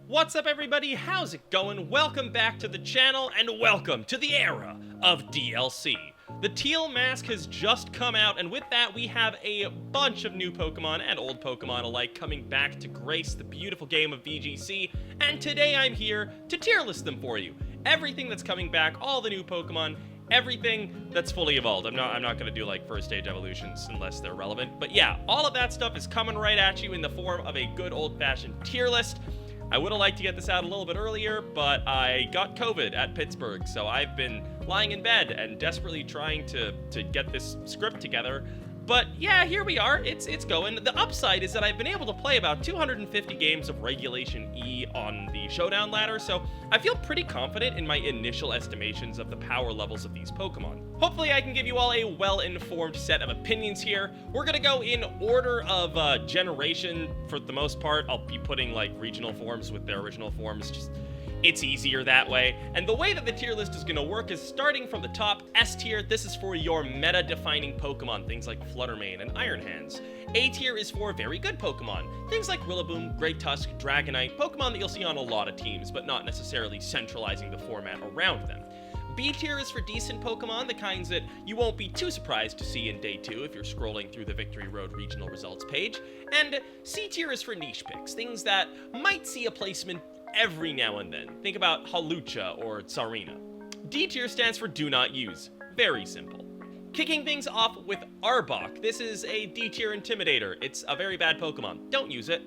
What's up everybody, how's it going? Welcome back to the channel and welcome to the era of DLC. The Teal Mask has just come out, and with that we have a bunch of new Pokemon and old Pokemon alike coming back to grace the beautiful game of VGC, and today I'm here to tier list them for you. Everything that's coming back, all the new Pokemon, everything that's fully evolved. I'm not gonna do like first stage evolutions unless they're relevant, but yeah, all of that stuff is coming right at you in the form of a good old-fashioned tier list. I would have liked to get this out a little bit earlier, but I got COVID at Pittsburgh, so I've been lying in bed and desperately trying to get this script together. But yeah, here we are, it's going. The upside is that I've been able to play about 250 games of Regulation E on the Showdown ladder, so I feel pretty confident in my initial estimations of the power levels of these Pokemon. Hopefully I can give you all a well-informed set of opinions here. We're gonna go in order of generation for the most part. I'll be putting like regional forms with their original forms, just it's easier that way. And the way that the tier list is going to work is starting from the top. S tier, this is for your meta-defining Pokemon, things like Fluttermane and Iron Hands. A tier is for very good Pokemon, things like Rillaboom, Great Tusk, Dragonite, Pokemon that you'll see on a lot of teams, but not necessarily centralizing the format around them. B tier is for decent Pokemon, the kinds that you won't be too surprised to see in Day 2 if you're scrolling through the Victory Road regional results page. And C tier is for niche picks, things that might see a placement every now and then. Think about Hawlucha or Tsarina. D tier stands for do not use. Very simple. Kicking things off with Arbok. This is a D tier Intimidator. It's a very bad Pokemon. Don't use it.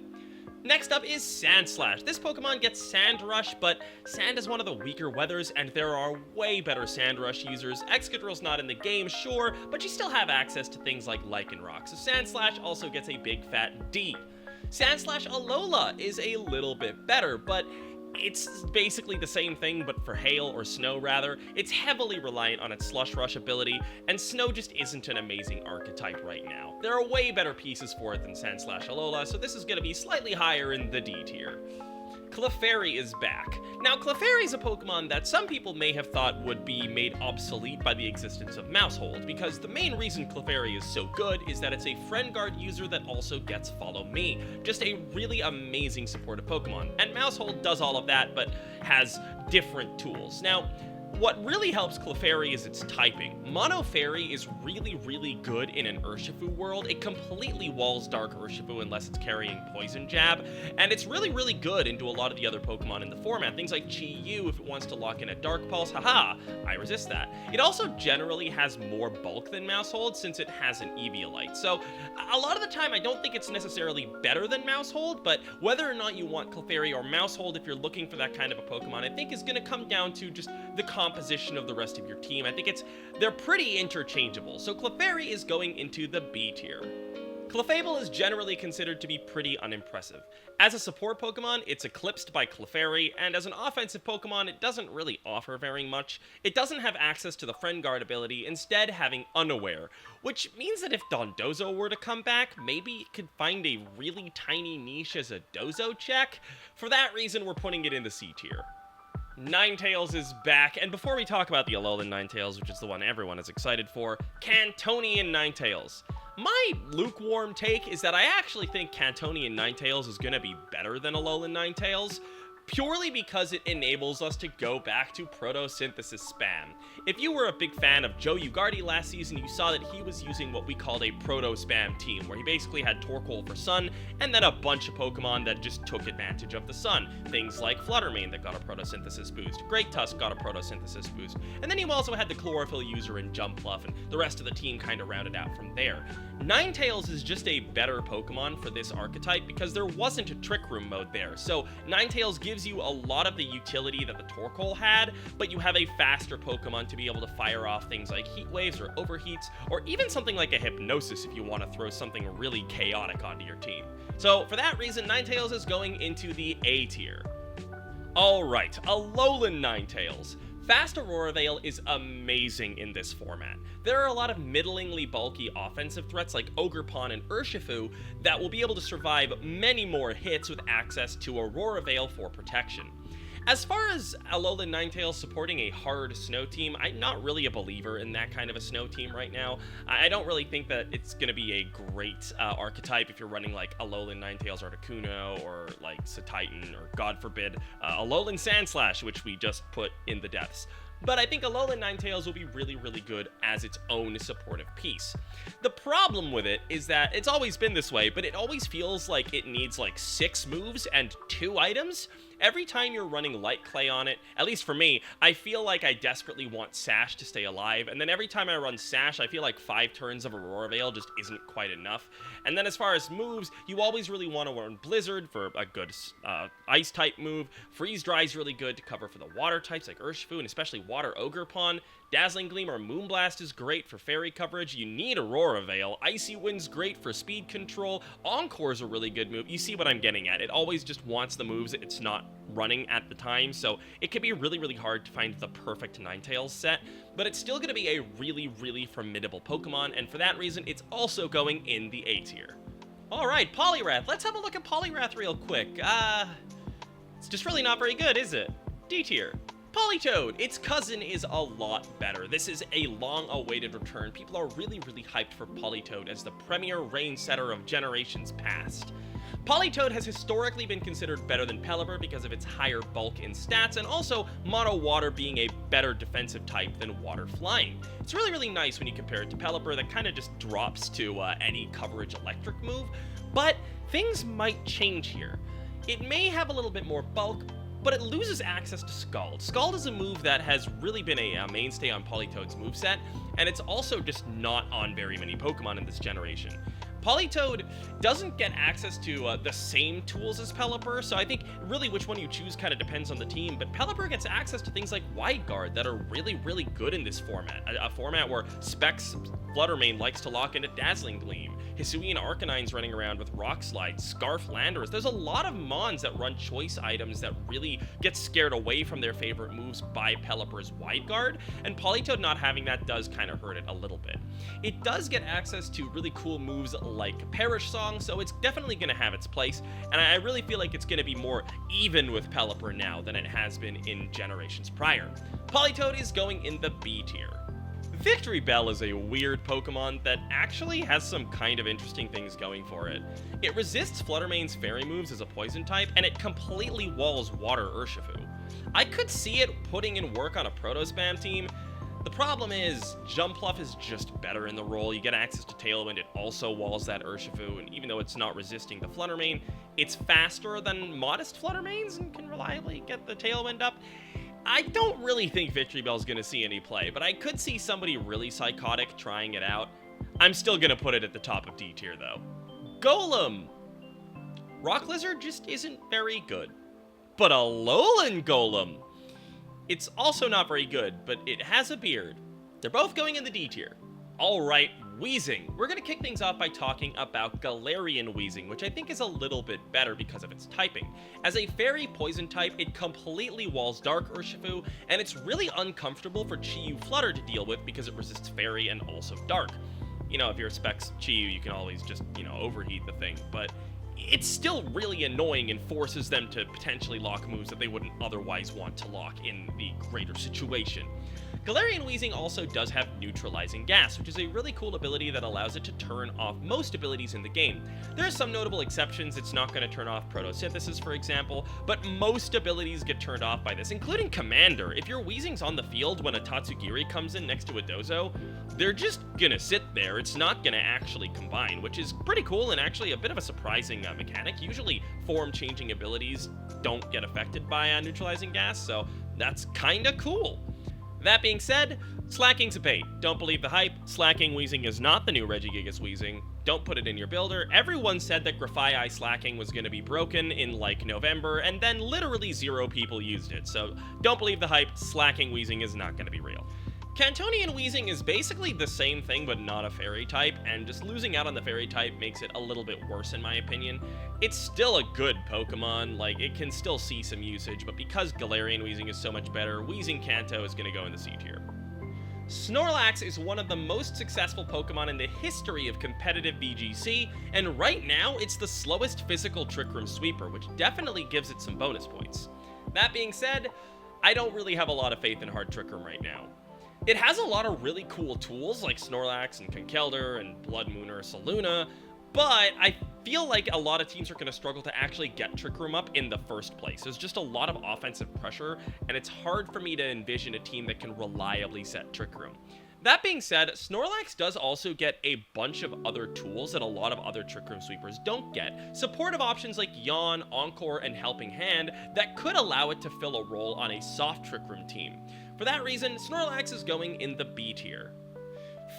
Next up is Sandslash. This Pokemon gets Sand Rush, but Sand is one of the weaker weathers, and there are way better Sand Rush users. Excadrill's not in the game, sure, but you still have access to things like Lycanroc, so Sandslash also gets a big fat D. Sandslash Alola is a little bit better, but it's basically the same thing, but for hail or snow rather. It's heavily reliant on its Slush Rush ability, and snow just isn't an amazing archetype right now. There are way better pieces for it than Sandslash Alola, so this is going to be slightly higher in the D tier. Clefairy is back. Now, Clefairy is a Pokemon that some people may have thought would be made obsolete by the existence of Maushold, because the main reason Clefairy is so good is that it's a Friend Guard user that also gets Follow Me. Just a really amazing supportive Pokemon. And Maushold does all of that, but has different tools. Now, what really helps Clefairy is its typing. Mono Fairy is really good in an Urshifu world. It completely walls Dark Urshifu unless it's carrying Poison Jab, and it's really good into a lot of the other Pokemon in the format. Things like Chi-Yu if it wants to lock in a Dark Pulse, haha, I resist that. It also generally has more bulk than Maushold since it has an Eviolite, so a lot of the time I don't think it's necessarily better than Maushold, but whether or not you want Clefairy or Maushold if you're looking for that kind of a Pokemon, I think is going to come down to just the composition of the rest of your team. I think they're pretty interchangeable, so Clefairy is going into the B tier. Clefable is generally considered to be pretty unimpressive. As a support Pokemon, it's eclipsed by Clefairy, and as an offensive Pokemon, it doesn't really offer very much. It doesn't have access to the Friend Guard ability, instead having Unaware, which means that if Dondozo were to come back, maybe it could find a really tiny niche as a Dozo check. For that reason, we're putting it in the C tier. Ninetales is back, and before we talk about the Alolan Ninetales, which is the one everyone is excited for, Cantonian Ninetales. My lukewarm take is that I actually think Cantonian Ninetales is going to be better than Alolan Ninetales, purely because it enables us to go back to Protosynthesis spam. If you were a big fan of Joe Ugarte last season, you saw that he was using what we called a Proto-Spam team, where he basically had Torkoal for Sun, and then a bunch of Pokemon that just took advantage of the Sun. Things like Fluttermane that got a Protosynthesis boost, Great Tusk got a Protosynthesis boost, and then you also had the Chlorophyll user in Jumpluff, and the rest of the team kind of rounded out from there. Ninetales is just a better Pokemon for this archetype because there wasn't a Trick Room mode there, so Ninetales gives you a lot of the utility that the Torkoal had, but you have a faster Pokemon to be able to fire off things like Heat Waves or Overheats, or even something like a Hypnosis if you want to throw something really chaotic onto your team. So for that reason, Ninetales is going into the A tier. Alright, Alolan Ninetales. Fast Aurora Veil is amazing in this format. There are a lot of middlingly bulky offensive threats like Ogerpon and Urshifu that will be able to survive many more hits with access to Aurora Veil for protection. As far as Alolan Ninetales supporting a hard snow team, I'm not really a believer in that kind of a snow team right now. I don't really think that it's going to be a great archetype if you're running like Alolan Ninetales Articuno or like Satitan or, God forbid, Alolan Sandslash, which we just put in the depths. But I think Alolan Ninetales will be really, really good as its own supportive piece. The problem with it is that it's always been this way, but it always feels like it needs like 6 moves and 2 items. Every time you're running Light Clay on it, at least for me, I feel like I desperately want Sash to stay alive, and then every time I run Sash, I feel like 5 turns of Aurora Veil just isn't quite enough. And then as far as moves, you always really want to run Blizzard for a good Ice-type move. Freeze Dry is really good to cover for the Water types like Urshifu, and especially Water Ogerpon. Dazzling Gleam or Moonblast is great for Fairy coverage. You need Aurora Veil. Icy Wind's great for speed control. Encore's a really good move. You see what I'm getting at. It always just wants the moves it's not running at the time, so it can be really, really hard to find the perfect Ninetales set, but it's still going to be a really, really formidable Pokemon, and for that reason, it's also going in the A tier. Alright, Poliwrath. Let's have a look at Poliwrath real quick. It's just really not very good, is it? D tier. Politoed, its cousin, is a lot better. This is a long-awaited return. People are really, really hyped for Politoed as the premier reign setter of generations past. Politoed has historically been considered better than Pelipper because of its higher bulk in stats, and also Mono Water being a better defensive type than Water Flying. It's really, really nice when you compare it to Pelipper that kind of just drops to any coverage electric move, but things might change here. It may have a little bit more bulk, but it loses access to Scald. Scald is a move that has really been a mainstay on Politoed's moveset, and it's also just not on very many Pokemon in this generation. Politoed doesn't get access to the same tools as Pelipper, so I think really which one you choose kind of depends on the team, but Pelipper gets access to things like Wide Guard that are really, really good in this format, a format where Specs Fluttermane likes to lock into Dazzling Gleam. Hisuian Arcanine's running around with Rock Slide, Scarf Landers. There's a lot of Mons that run choice items that really get scared away from their favorite moves by Pelipper's Wide Guard, and Politoed not having that does kind of hurt it a little bit. It does get access to really cool moves like Perish Song, so it's definitely going to have its place, and I really feel like it's going to be more even with Pelipper now than it has been in generations prior. Politoed is going in the B tier. Victory Bell is a weird Pokemon that actually has some kind of interesting things going for it. It resists Fluttermane's fairy moves as a poison type, and it completely walls Water Urshifu. I could see it putting in work on a Proto-Spam team. The problem is, Jumpluff is just better in the role. You get access to Tailwind, it also walls that Urshifu, and even though it's not resisting the Fluttermane, it's faster than modest Fluttermanes and can reliably get the Tailwind up. I don't really think Victory Bell's gonna see any play, but I could see somebody really psychotic trying it out. I'm still gonna put it at the top of D tier, though. Golem! Rock Lizard just isn't very good. But Alolan Golem! It's also not very good, but it has a beard. They're both going in the D tier. Alright, Weezing. We're going to kick things off by talking about Galarian Weezing, which I think is a little bit better because of its typing. As a fairy poison type, it completely walls Dark Urshifu, and it's really uncomfortable for Chi-Yu Flutter to deal with because it resists fairy and also dark. You know, if you're Specs Chi-Yu, you can always just, overheat the thing, but it's still really annoying and forces them to potentially lock moves that they wouldn't otherwise want to lock in the greater situation. Galarian Weezing also does have Neutralizing Gas, which is a really cool ability that allows it to turn off most abilities in the game. There are some notable exceptions. It's not going to turn off Photosynthesis, for example, but most abilities get turned off by this, including Commander. If your Weezing's on the field when a Tatsugiri comes in next to a Dozo, they're just gonna sit there. It's not gonna actually combine, which is pretty cool and actually a bit of a surprising mechanic. Usually form-changing abilities don't get affected by Neutralizing Gas, so that's kinda cool. That being said, Slacking's a bait. Don't believe the hype. Slacking Weezing is not the new Regigigas Weezing. Don't put it in your builder. Everyone said that Grafaiai Slacking was going to be broken in like November, and then literally 0 people used it. So don't believe the hype. Slacking Weezing is not going to be real. Cantonian Weezing is basically the same thing but not a fairy type, and just losing out on the fairy type makes it a little bit worse in my opinion. It's still a good Pokemon, like it can still see some usage, but because Galarian Weezing is so much better, Weezing Kanto is going to go in the C tier. Snorlax is one of the most successful Pokemon in the history of competitive VGC, and right now it's the slowest physical Trick Room Sweeper, which definitely gives it some bonus points. That being said, I don't really have a lot of faith in Hard Trick Room right now. It has a lot of really cool tools like Snorlax and Conkeldurr and Blood Moon or Saluna, but I feel like a lot of teams are going to struggle to actually get Trick Room up in the first place. There's just a lot of offensive pressure, and it's hard for me to envision a team that can reliably set Trick Room. That being said, Snorlax does also get a bunch of other tools that a lot of other Trick Room sweepers don't get. Supportive options like Yawn, Encore, and Helping Hand that could allow it to fill a role on a soft Trick Room team. For that reason, Snorlax is going in the B tier.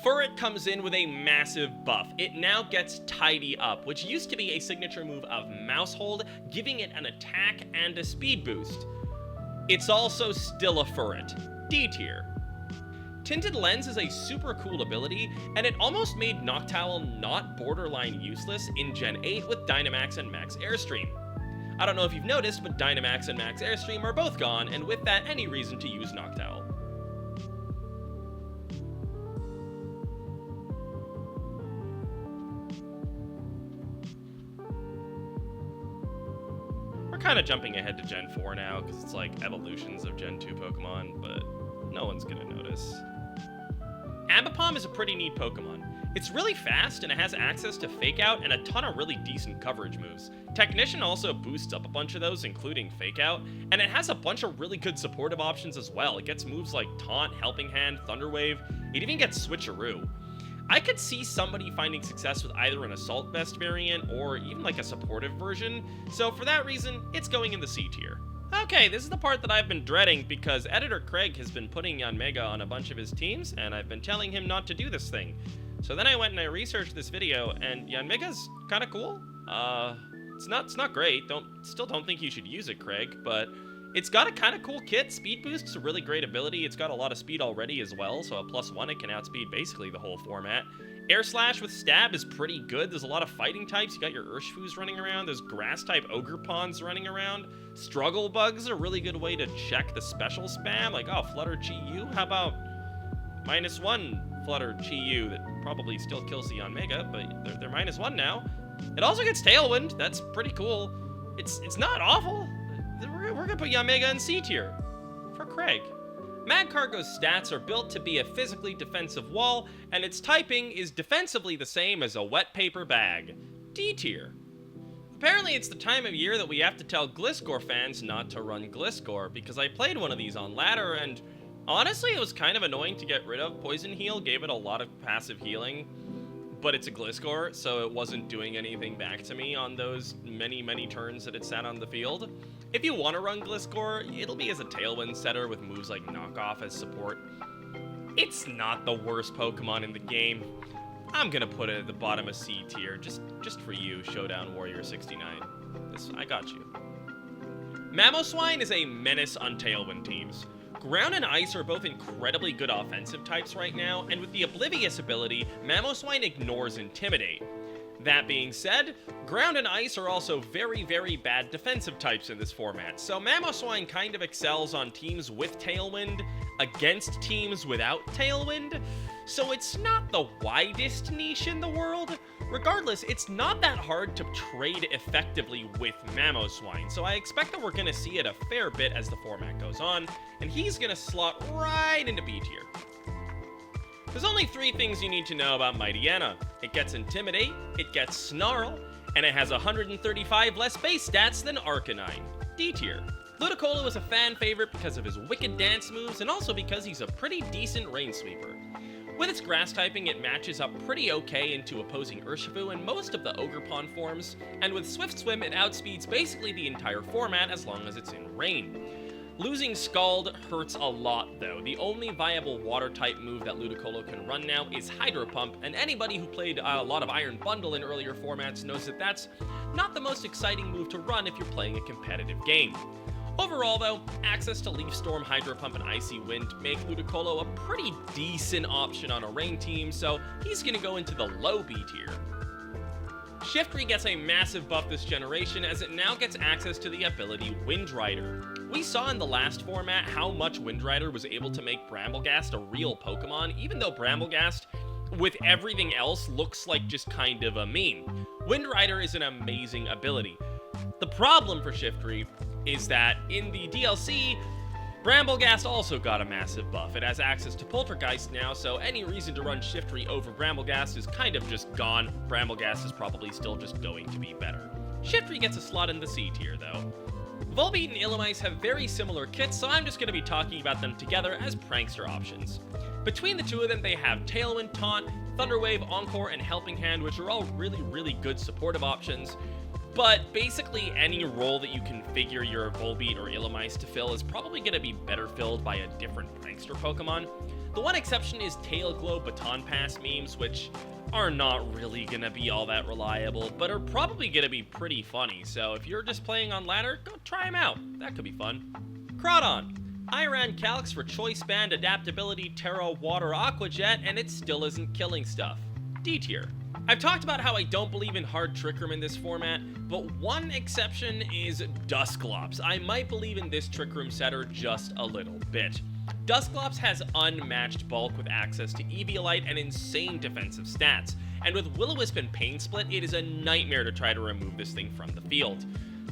Furret comes in with a massive buff. It now gets Tidy Up, which used to be a signature move of Mousehold, giving it an attack and a speed boost. It's also still a Furret, D tier. Tinted Lens is a super cool ability, and it almost made Noctowl not borderline useless in Gen 8 with Dynamax and Max Airstream. I don't know if you've noticed, but Dynamax and Max Airstream are both gone, and with that, any reason to use Noctowl. We're kind of jumping ahead to Gen 4 now, because it's like evolutions of Gen 2 Pokemon, but no one's gonna notice. Ambipom is a pretty neat Pokemon. It's really fast, and it has access to Fake Out and a ton of really decent coverage moves. Technician also boosts up a bunch of those, including Fake Out, and it has a bunch of really good supportive options as well. It gets moves like Taunt, Helping Hand, Thunder Wave. It even gets Switcheroo. I could see somebody finding success with either an Assault Vest variant or even like a supportive version, so for that reason, it's going in the C tier. Okay, this is the part that I've been dreading because Editor Craig has been putting Yanmega on a bunch of his teams, and I've been telling him not to do this thing. So then I went and I researched this video, and Yanmega's kind of cool. It's not great. Still don't think you should use it, Craig, but it's got a kind of cool kit. Speed Boost's a really great ability. It's got a lot of speed already as well, so a +1 it can outspeed basically the whole format. Air Slash with Stab is pretty good. There's a lot of fighting types. You got your Urshifu's running around. There's Grass-type Ogerpons running around. Struggle Bugs are a really good way to check the special spam. Like, oh, Flutter Chi-Yu? How about -1 Flutter Chi-Yu that probably still kills the Yanmega, but they're -1 now. It also gets Tailwind. That's pretty cool. It's not awful. We're gonna put Yanmega in C tier. For Craig. Magcargo's stats are built to be a physically defensive wall, and its typing is defensively the same as a wet paper bag. D tier. Apparently it's the time of year that we have to tell Gliscor fans not to run Gliscor, because I played one of these on ladder, and honestly it was kind of annoying to get rid of. Poison Heal gave it a lot of passive healing, but it's a Gliscor, so it wasn't doing anything back to me on those many turns that it sat on the field. If you want to run Gliscor, it'll be as a Tailwind setter with moves like Knockoff as support. It's not the worst Pokemon in the game. I'm gonna put it at the bottom of C tier, just for you, Showdown Warrior 69. I got you. Mamoswine is a menace on Tailwind teams. Ground and Ice are both incredibly good offensive types right now, and with the Oblivious ability, Mamoswine ignores Intimidate. That being said, Ground and Ice are also very bad defensive types in this format, so Mamoswine kind of excels on teams with Tailwind against teams without Tailwind, so it's not the widest niche in the world. Regardless, it's not that hard to trade effectively with Mamoswine, so I expect that we're going to see it a fair bit as the format goes on, and he's going to slot right into B tier. There's only 3 things you need to know about Mightyena. It gets Intimidate, it gets Snarl, and it has 135 less base stats than Arcanine. D tier. Ludicolo is a fan favorite because of his wicked dance moves, and also because he's a pretty decent Rain Sweeper. With its grass typing, it matches up pretty okay into opposing Urshifu and most of the Ogerpon forms, and with Swift Swim, it outspeeds basically the entire format as long as it's in rain. Losing Scald hurts a lot though. The only viable water-type move that Ludicolo can run now is Hydro Pump, and anybody who played a lot of Iron Bundle in earlier formats knows that that's not the most exciting move to run if you're playing a competitive game. Overall though, access to Leaf Storm, Hydro Pump, and Icy Wind make Ludicolo a pretty decent option on a rain team, so he's gonna go into the low B tier. Shiftry gets a massive buff this generation as it now gets access to the ability Windrider. We saw in the last format how much Windrider was able to make Bramblegast a real Pokemon, even though Bramblegast, with everything else, looks like just kind of a meme. Windrider is an amazing ability. The problem for Shiftry is that in the DLC, Bramblegast also got a massive buff. It has access to Poltergeist now, so any reason to run Shiftry over Bramblegast is kind of just gone. Bramblegast is probably still just going to be better. Shiftry gets a slot in the C tier, though. Volbeat and Illumise have very similar kits, so I'm just going to be talking about them together as prankster options. Between the two of them, they have Tailwind, Taunt, Thunderwave, Encore, and Helping Hand, which are all really good supportive options. But basically any role that you configure your Volbeat or Illumise to fill is probably going to be better filled by a different prankster Pokemon. The one exception is Tail Glow Baton Pass memes, which are not really going to be all that reliable, but are probably going to be pretty funny, so if you're just playing on ladder, go try them out. That could be fun. Crawdon. I ran Calix for Choice Band, Adaptability, Terra, Water, Aqua Jet, and it still isn't killing stuff. D tier. I've talked about how I don't believe in hard Trick Room in this format, but one exception is Dusclops. I might believe in this Trick Room setter just a little bit. Dusclops has unmatched bulk with access to Eviolite and insane defensive stats, and with Will-O-Wisp and Pain Split, it is a nightmare to try to remove this thing from the field.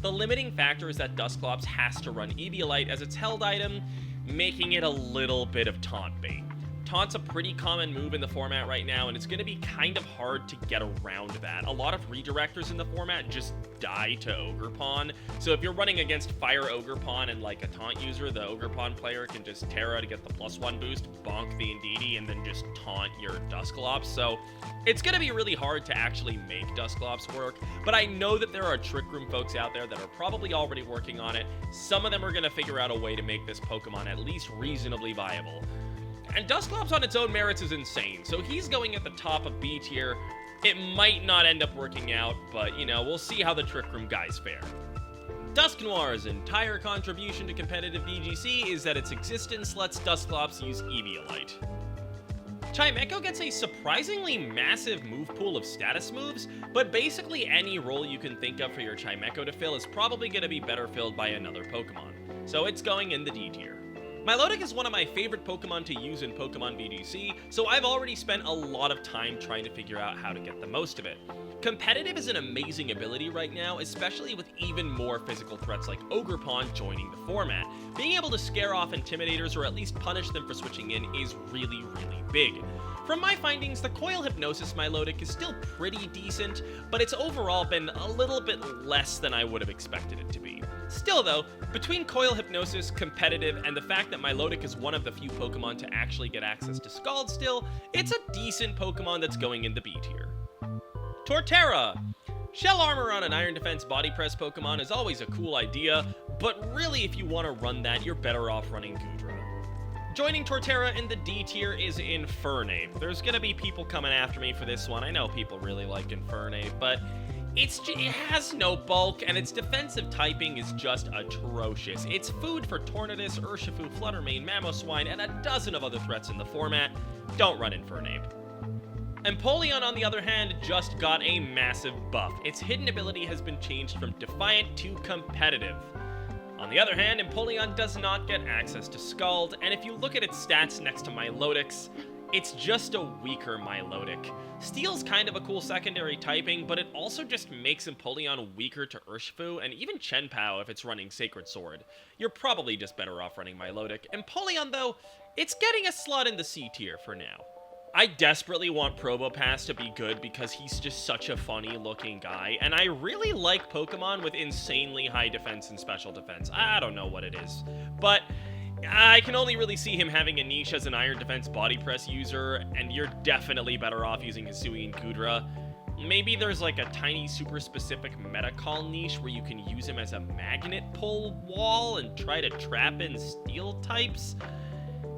The limiting factor is that Dusclops has to run Eviolite as its held item, making it a little bit of taunt bait. Taunt's a pretty common move in the format right now, and it's going to be kind of hard to get around that. A lot of redirectors in the format just die to Ogerpon, so if you're running against Fire Ogerpon and like a taunt user, the Ogerpon player can just Terra to get the +1 boost, bonk the Indeedee, and then just taunt your Dusclops. So it's going to be really hard to actually make Dusclops work, but I know that there are Trick Room folks out there that are probably already working on it. Some of them are going to figure out a way to make this Pokemon at least reasonably viable. And Dusclops on its own merits is insane, so he's going at the top of B tier. It might not end up working out, but, you know, we'll see how the Trick Room guys fare. Dusknoir's entire contribution to competitive VGC is that its existence lets Dusclops use Eviolite. Chimecho gets a surprisingly massive move pool of status moves, but basically any role you can think of for your Chimecho to fill is probably going to be better filled by another Pokemon, so it's going in the D tier. Milotic is one of my favorite Pokemon to use in Pokemon VGC, so I've already spent a lot of time trying to figure out how to get the most of it. Competitive is an amazing ability right now, especially with even more physical threats like Ogerpon joining the format. Being able to scare off Intimidators or at least punish them for switching in is really big. From my findings, the Coil Hypnosis Milotic is still pretty decent, but it's overall been a little bit less than I would have expected it to be. Still though, between Coil Hypnosis, Competitive, and the fact that Milotic is one of the few Pokemon to actually get access to Scald still, it's a decent Pokemon that's going in the B tier. Torterra! Shell Armor on an Iron Defense Body Press Pokemon is always a cool idea, but really if you want to run that, you're better off running Goodra. Joining Torterra in the D tier is Infernape. There's gonna be people coming after me for this one. I know people really like Infernape, but it has no bulk, and its defensive typing is just atrocious. It's food for Tornadus, Urshifu, Fluttermane, Mamoswine, and a dozen of other threats in the format. Don't run Infernape. Empoleon, on the other hand, just got a massive buff. Its hidden ability has been changed from Defiant to Competitive. On the other hand, Empoleon does not get access to Scald, and if you look at its stats next to Milotic's, it's just a weaker Milotic. Steel's kind of a cool secondary typing, but it also just makes Empoleon weaker to Urshifu, and even Chenpao if it's running Sacred Sword. You're probably just better off running Milotic. Empoleon, though, it's getting a slot in the C tier for now. I desperately want Probopass to be good because he's just such a funny looking guy, and I really like Pokemon with insanely high defense and special defense. I don't know what it is, but I can only really see him having a niche as an Iron Defense Body Press user, and you're definitely better off using Hisui and Goodra. Maybe there's like a tiny super specific Metacall niche where you can use him as a magnet pull wall and try to trap in steel types.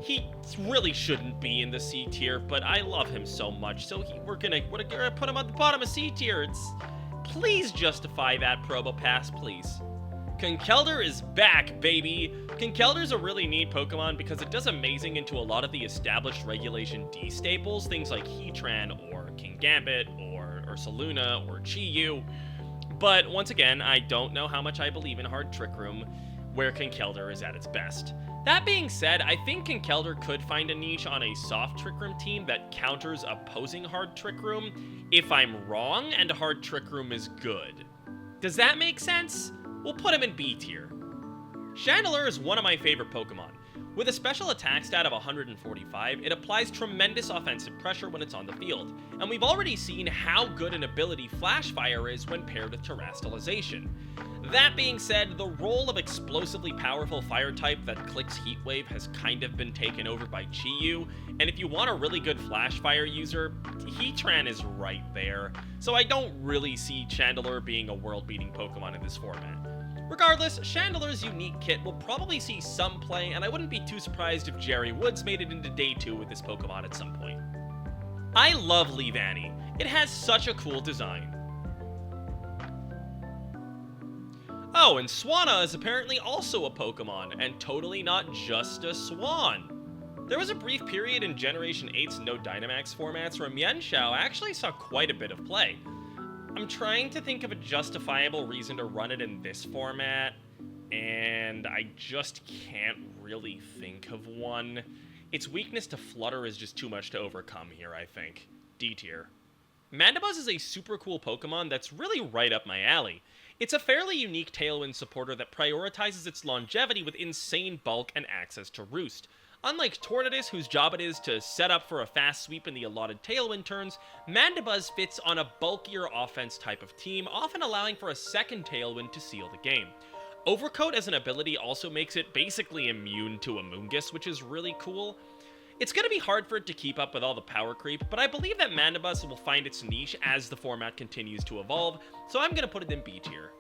He really shouldn't be in the C tier, but I love him so much, so we're gonna put him at the bottom of C tier. Please justify that Probopass, please. Conkeldurr is back, baby! Conkeldurr's a really neat Pokemon because it does amazing into a lot of the established Regulation D staples, things like Heatran, or Kingambit, or Ursaluna, or Chi-Yu. But once again, I don't know how much I believe in Hard Trick Room, where Conkeldurr is at its best. That being said, I think Conkeldurr could find a niche on a soft Trick Room team that counters opposing Hard Trick Room if I'm wrong and Hard Trick Room is good. Does that make sense? We'll put him in B tier. Chandelure is one of my favorite Pokemon. With a special attack stat of 145, it applies tremendous offensive pressure when it's on the field, and we've already seen how good an ability Flash Fire is when paired with Terastallization. That being said, the role of explosively powerful fire type that clicks Heat Wave has kind of been taken over by Chi-Yu, and if you want a really good Flash Fire user, Heatran is right there, so I don't really see Chandelure being a world-beating Pokemon in this format. Regardless, Chandelure's unique kit will probably see some play, and I wouldn't be too surprised if Jerry Woods made it into Day 2 with this Pokemon at some point. I love Leavanny. It has such a cool design. Oh, and Swanna is apparently also a Pokemon, and totally not just a swan. There was a brief period in Generation 8's No Dynamax formats where Mienshao actually saw quite a bit of play. I'm trying to think of a justifiable reason to run it in this format, and I just can't really think of one. Its weakness to Flutter is just too much to overcome here, I think. D tier. Mandibuzz is a super cool Pokemon that's really right up my alley. It's a fairly unique Tailwind supporter that prioritizes its longevity with insane bulk and access to Roost. Unlike Tornadus, whose job it is to set up for a fast sweep in the allotted Tailwind turns, Mandibuzz fits on a bulkier offense type of team, often allowing for a second Tailwind to seal the game. Overcoat as an ability also makes it basically immune to Amoonguss, which is really cool. It's going to be hard for it to keep up with all the power creep, but I believe that Mandibuzz will find its niche as the format continues to evolve, so I'm going to put it in B tier.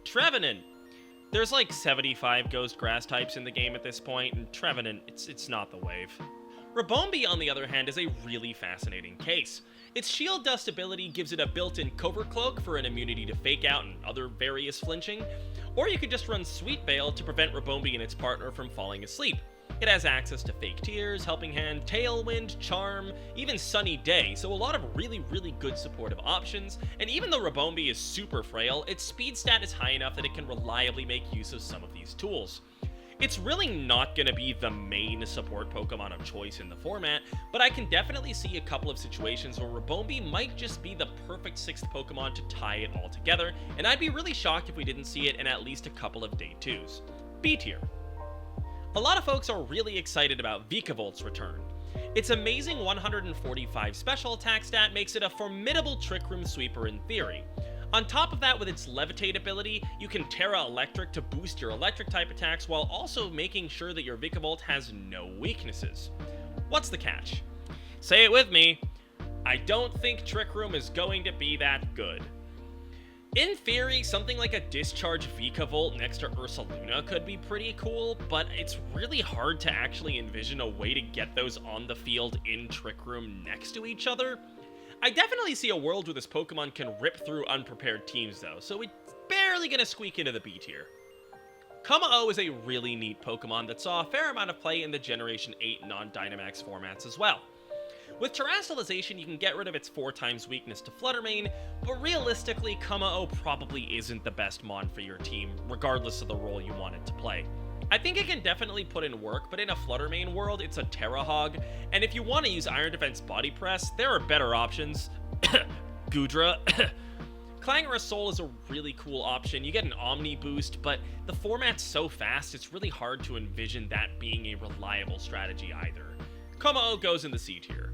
Trevenant. There's like 75 ghost grass types in the game at this point, and Trevenant, it's not the wave. Ribombee, on the other hand, is a really fascinating case. Its Shield Dust ability gives it a built-in Covert Cloak for an immunity to Fake Out and other various flinching, or you could just run Sweet Veil to prevent Ribombee and its partner from falling asleep. It has access to Fake Tears, Helping Hand, Tailwind, Charm, even Sunny Day, so a lot of really good supportive options, and even though Ribombee is super frail, its speed stat is high enough that it can reliably make use of some of these tools. It's really not going to be the main support Pokemon of choice in the format, but I can definitely see a couple of situations where Ribombee might just be the perfect 6th Pokemon to tie it all together, and I'd be really shocked if we didn't see it in at least a couple of Day 2s. B tier. A lot of folks are really excited about Vikavolt's return. Its amazing 145 special attack stat makes it a formidable Trick Room sweeper in theory. On top of that, with its Levitate ability, you can Terra Electric to boost your electric type attacks while also making sure that your Vikavolt has no weaknesses. What's the catch? Say it with me. I don't think Trick Room is going to be that good. In theory, something like a Discharge Vikavolt next to Ursaluna could be pretty cool, but it's really hard to actually envision a way to get those on the field in Trick Room next to each other. I definitely see a world where this Pokemon can rip through unprepared teams though, so it's barely gonna squeak into the B tier. Kuma-O is a really neat Pokemon that saw a fair amount of play in the Generation 8 non-Dynamax formats as well. With Terastallization, you can get rid of its 4x weakness to Flutter Mane, but realistically, Kuma-O probably isn't the best mon for your team, regardless of the role you want it to play. I think it can definitely put in work, but in a Flutter Mane world, it's a Terra Hog, and if you want to use Iron Defense Body Press, there are better options. Goodra. Clangorous Soul is a really cool option. You get an Omni boost, but the format's so fast, it's really hard to envision that being a reliable strategy either. Kuma-O goes in the C tier.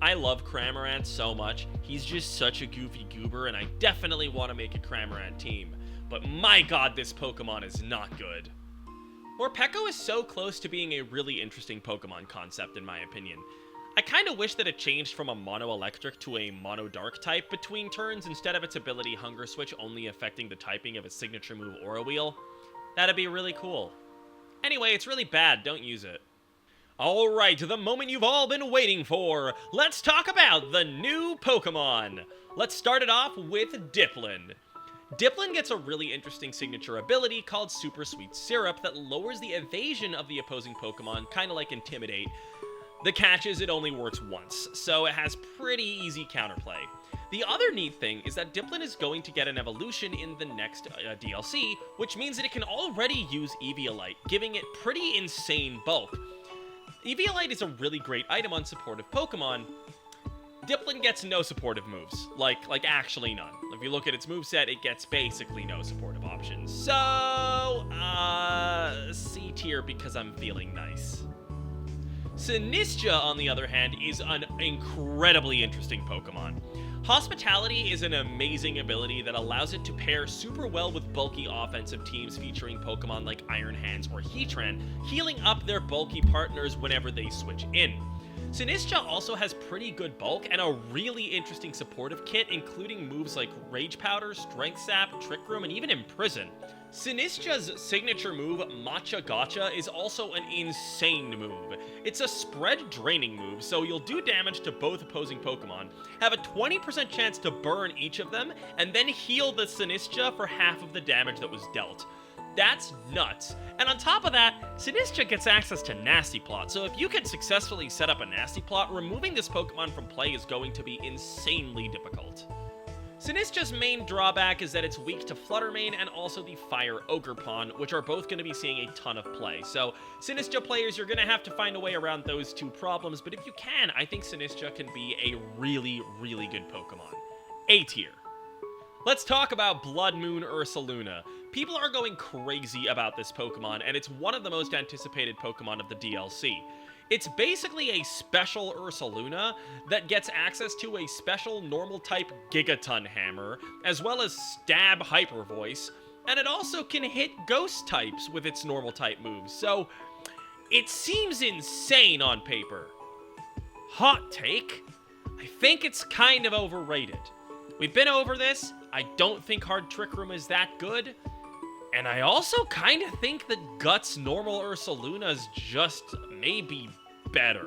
I love Cramorant so much. He's just such a goofy goober, and I definitely want to make a Cramorant team. But my god, this Pokemon is not good. Morpeko is so close to being a really interesting Pokemon concept in my opinion. I kinda wish that it changed from a Mono-Electric to a Mono-Dark type between turns instead of its ability Hunger Switch only affecting the typing of its signature move Aura Wheel. That'd be really cool. Anyway, it's really bad, don't use it. Alright, the moment you've all been waiting for. Let's talk about the new Pokemon. Let's start it off with Diplin. Diplin gets a really interesting signature ability called Super Sweet Syrup that lowers the evasion of the opposing Pokemon, kinda like Intimidate. The catch is it only works once, so it has pretty easy counterplay. The other neat thing is that Diplin is going to get an evolution in the next DLC, which means that it can already use Eviolite, giving it pretty insane bulk. Eviolite is a really great item on supportive Pokemon. Diplin gets no supportive moves, like actually none. If you look at its moveset, it gets basically no supportive options. So, tier because I'm feeling nice. Sinistcha, on the other hand, is an incredibly interesting Pokemon. Hospitality is an amazing ability that allows it to pair super well with bulky offensive teams featuring Pokemon like Iron Hands or Heatran, healing up their bulky partners whenever they switch in. Sinistcha also has pretty good bulk and a really interesting supportive kit, including moves like Rage Powder, Strength Sap, Trick Room, and even Imprison. Sinistcha's signature move, Matcha Gotcha, is also an insane move. It's a spread draining move, so you'll do damage to both opposing Pokemon, have a 20% chance to burn each of them, and then heal the Sinistcha for half of the damage that was dealt. That's nuts. And on top of that, Sinistcha gets access to Nasty Plot, so if you can successfully set up a Nasty Plot, removing this Pokemon from play is going to be insanely difficult. Sinistcha's main drawback is that it's weak to Flutter Mane and also the Fire Ogerpon, which are both going to be seeing a ton of play. So, Sinistcha players, you're going to have to find a way around those two problems, but if you can, I think Sinistcha can be a really, really good Pokemon. A tier. Let's talk about Blood Moon Ursaluna. People are going crazy about this Pokemon, and it's one of the most anticipated Pokemon of the DLC. It's basically a special Ursaluna that gets access to a special normal-type Gigaton Hammer, as well as Stab Hyper Voice, and it also can hit Ghost types with its normal-type moves, so it seems insane on paper. Hot take, I think it's kind of overrated. We've been over this, I don't think Hard Trick Room is that good, and I also kind of think that Guts normal Ursaluna's just maybe better.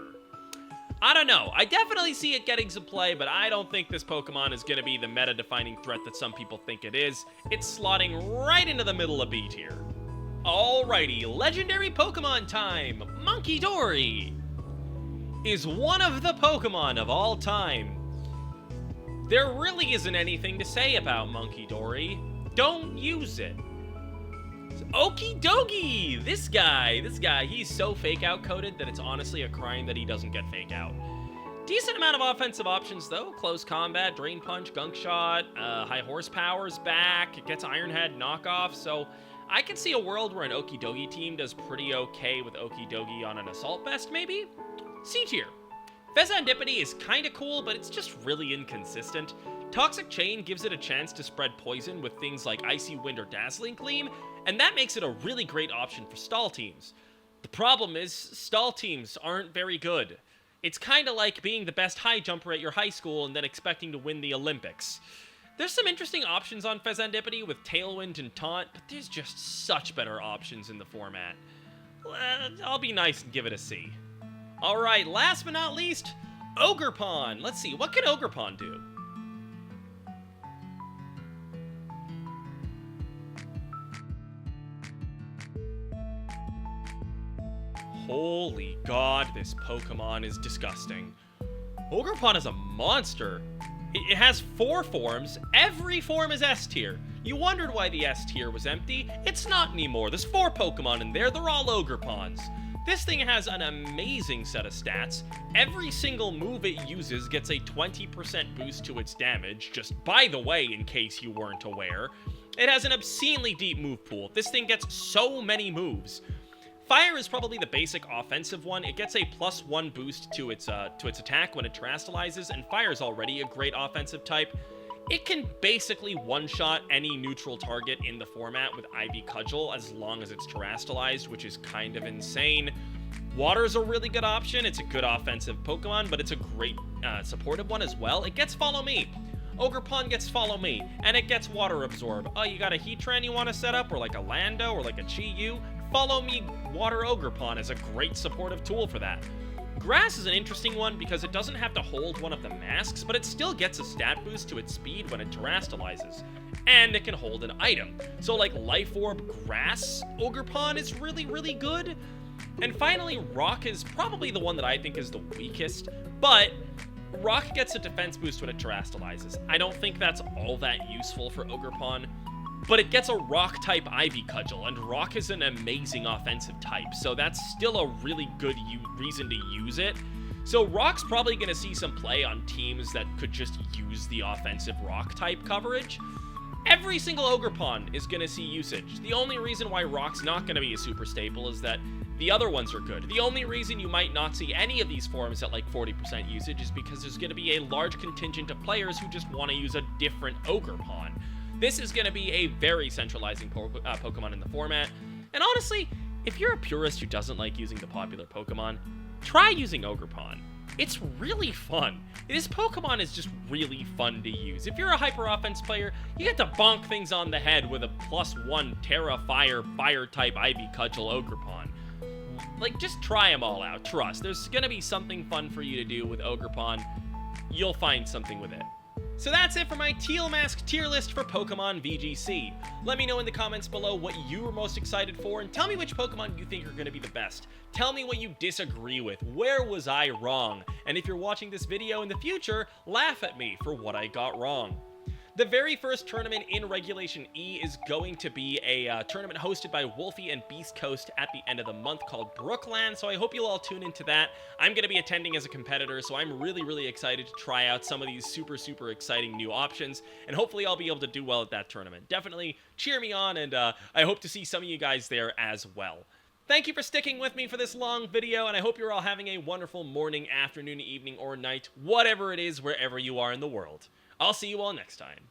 I don't know, I definitely see it getting some play, but I don't think this Pokemon is going to be the meta-defining threat that some people think it is. It's slotting right into the middle of B tier. Alrighty, legendary Pokemon time! Monkey Dory is one of the Pokemon of all time. There really isn't anything to say about Monkey Dory. Don't use it. Okie dokie! This guy, he's so fake out coded that it's honestly a crime that he doesn't get fake out. Decent amount of offensive options though. Close Combat, Drain Punch, Gunk Shot, High Horsepower's back, it gets Iron Head knockoff, so I can see a world where an Okie dokie team does pretty okay with Okie dokie on an Assault Vest maybe? C tier. Fezandipity is kinda cool, but it's just really inconsistent. Toxic Chain gives it a chance to spread poison with things like Icy Wind or Dazzling Gleam, and that makes it a really great option for stall teams. The problem is, stall teams aren't very good. It's kinda like being the best high jumper at your high school and then expecting to win the Olympics. There's some interesting options on Fezandipity with Tailwind and Taunt, but there's just such better options in the format. I'll be nice and give it a C. Alright, last but not least, Ogerpon. Let's see, what can Ogerpon do? Holy god, this Pokemon is disgusting. Ogerpon is a monster. It has 4 forms. Every form is S tier. You wondered why the S tier was empty? It's not anymore. There's 4 Pokemon in there. They're all Ogerpons. This thing has an amazing set of stats. Every single move it uses gets a 20% boost to its damage, just by the way, in case you weren't aware. It has an obscenely deep move pool. This thing gets so many moves. Fire is probably the basic offensive one. It gets a +1 boost to its attack when it terastallizes, and Fire's already a great offensive type. It can basically one-shot any neutral target in the format with Ivy Cudgel as long as it's terastallized, which is kind of insane. Water's a really good option. It's a good offensive Pokemon, but it's a great supportive one as well. It gets Follow Me. Ogerpon gets Follow Me, and it gets Water Absorb. Oh, you got a Heatran you want to set up, or like a Lando, or like a Chi-Yu? Follow Me Water Ogerpon is a great supportive tool for that. Grass is an interesting one because it doesn't have to hold one of the masks, but it still gets a stat boost to its speed when it terastallizes. And it can hold an item. So like Life Orb Grass Ogerpon is really, really good. And finally, Rock is probably the one that I think is the weakest, but Rock gets a defense boost when it terastallizes. I don't think that's all that useful for Ogerpon, but it gets a Rock-type Ivy Cudgel, and Rock is an amazing offensive type, so that's still a really good reason to use it. So Rock's probably going to see some play on teams that could just use the offensive Rock-type coverage. Every single Ogerpon is going to see usage. The only reason why Rock's not going to be a super staple is that the other ones are good. The only reason you might not see any of these forms at like 40% usage is because there's going to be a large contingent of players who just want to use a different Ogerpon. This is going to be a very centralizing Pokemon in the format. And honestly, if you're a purist who doesn't like using the popular Pokemon, try using Ogerpon. It's really fun. This Pokemon is just really fun to use. If you're a Hyper Offense player, you get to bonk things on the head with a +1 Terra Fire-type Ivy Cudgel Ogerpon. Like, just try them all out, trust. There's gonna be something fun for you to do with Ogerpon. You'll find something with it. So that's it for my Teal Mask tier list for Pokemon VGC. Let me know in the comments below what you were most excited for, and tell me which Pokemon you think are going to be the best. Tell me what you disagree with. Where was I wrong? And if you're watching this video in the future, laugh at me for what I got wrong. The very first tournament in Regulation E is going to be a tournament hosted by Wolfie and Beast Coast at the end of the month called Brookland, so I hope you'll all tune into that. I'm going to be attending as a competitor, so I'm really excited to try out some of these super exciting new options, and hopefully I'll be able to do well at that tournament. Definitely cheer me on, and I hope to see some of you guys there as well. Thank you for sticking with me for this long video, and I hope you're all having a wonderful morning, afternoon, evening, or night, whatever it is, wherever you are in the world. I'll see you all next time.